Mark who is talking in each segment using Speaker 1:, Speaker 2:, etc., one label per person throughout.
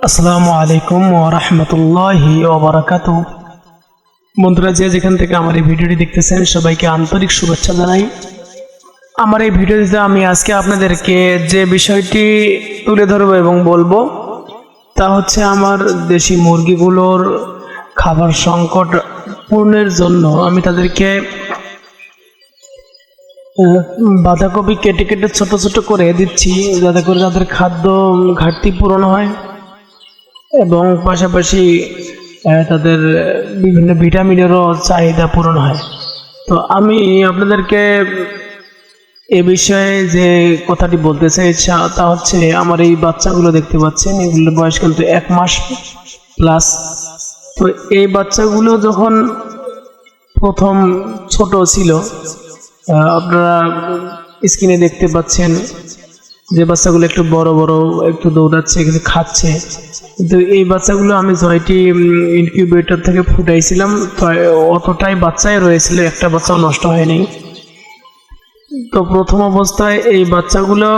Speaker 1: আসসালামু আলাইকুম ওয়া রাহমাতুল্লাহি ওয়া বারাকাতুহু। বন্ধুরা, যে যেখান থেকে আমার এই ভিডিওটি দেখতেছেন সবাইকে আন্তরিক শুভেচ্ছা জানাই। আমার এই ভিডিওতে আমি আজকে আপনাদেরকে যে বিষয়টি তুলে ধরবো এবং বলবো তা হচ্ছে আমার দেশি মুরগিগুলোর খাবার সংকট পূরণের জন্য আমি তাদেরকে বাঁধাকপি কেটে কেটে ছোট ছোট করে দিচ্ছি, যাতে করে তাদের খাদ্য ঘাটতি পূরণ হয় এবং পাশাপাশি তাদের বিভিন্ন ভিটামিনেরও চাহিদা পূরণ হয়। তো আমি আপনাদেরকে এ বিষয়ে যে কথাটি বলতে চাই তা হচ্ছে, আমার এই বাচ্চাগুলো দেখতে পাচ্ছেন, এগুলোর বয়স কিন্তু 1 মাস প্লাস। তো এই বাচ্চাগুলো যখন প্রথম ছোট ছিল, আপনারা স্ক্রিনে দেখতে পাচ্ছেন যে বাচ্চাগুলো একটু বড় বড়, একটু দৌড়াচ্ছে, কিছু খাচ্ছে। কিন্তু এই বাচ্চাগুলো আমি 6টি ইনকিউবেটর থেকে ফুটাইছিলাম, তো অতটাই বাচ্চাই রয়েছিল, একটা বাচ্চাও নষ্ট হয়নি। তো প্রথম অবস্থায় এই বাচ্চাগুলো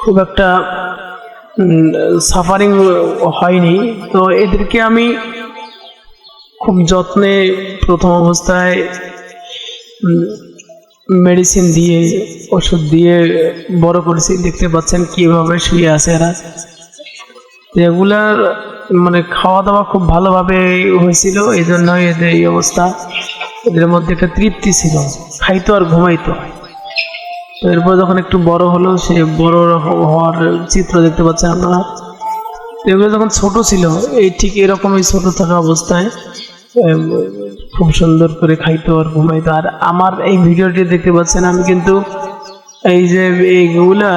Speaker 1: খুব একটা সাফারিং হয়নি। তো এদেরকে আমি খুব যত্নে প্রথম অবস্থায় মেডিসিন দিয়ে, ওষুধ দিয়ে বড় করেছি। দেখতে পাচ্ছেন কিভাবে শুয়ে আছে এরা। এগুলার মানে খাওয়া দাওয়া খুব ভালোভাবে হয়েছিল, এই জন্য এদের এই অবস্থা। এদের মধ্যে একটা তৃপ্তি ছিল, খাইতো আর ঘুমাইতো। তো এরপর যখন একটু বড় হলো, সে বড় হওয়ার চিত্র দেখতে পাচ্ছেন আপনারা। এগুলো যখন ছোট ছিল, এই ঠিক এরকমই ছোট থাকা অবস্থায় খুব সুন্দর করে খাইতো আর ঘুমাইতো। আর আমার এই ভিডিওটি দেখতে পাচ্ছেন, আমি কিন্তু এই যে এইগুলা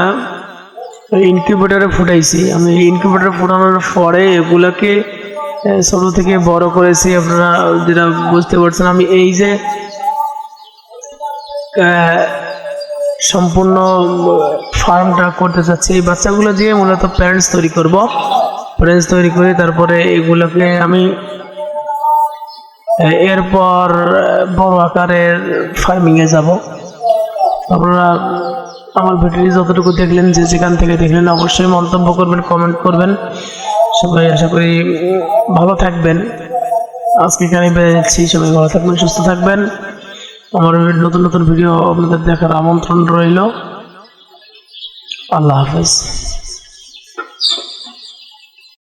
Speaker 1: ইনকিউবেটরে ফুটাইছি। আমি ইনকিউবেটরে ফুটানোর পরে এগুলাকে ছোট থেকে বড় করেছি। আপনারা যেটা বুঝতে পারছেন, আমি এই যে সম্পূর্ণ ফার্মটা করতে চাচ্ছি, এই বাচ্চাগুলো দিয়ে মূলত প্যারেন্টস তৈরি করব। প্যারেন্টস তৈরি করে তারপরে এগুলোকে আমি এরপর বড় আকারের ফার্মিংয়ে যাব। আপনারা আমার ভিডিওটি যতটুকু দেখলেন, যে যেখান থেকে দেখলেন, অবশ্যই মন্তব্য করবেন, কমেন্ট করবেন। সবাই আশা করি ভালো থাকবেন। আজকে এখানে বেড়ে যাচ্ছি, সবাই ভালো থাকবেন, সুস্থ থাকবেন। আমার নতুন নতুন ভিডিও আপনাদের দেখার আমন্ত্রণ রইল। আল্লাহ হাফেজ।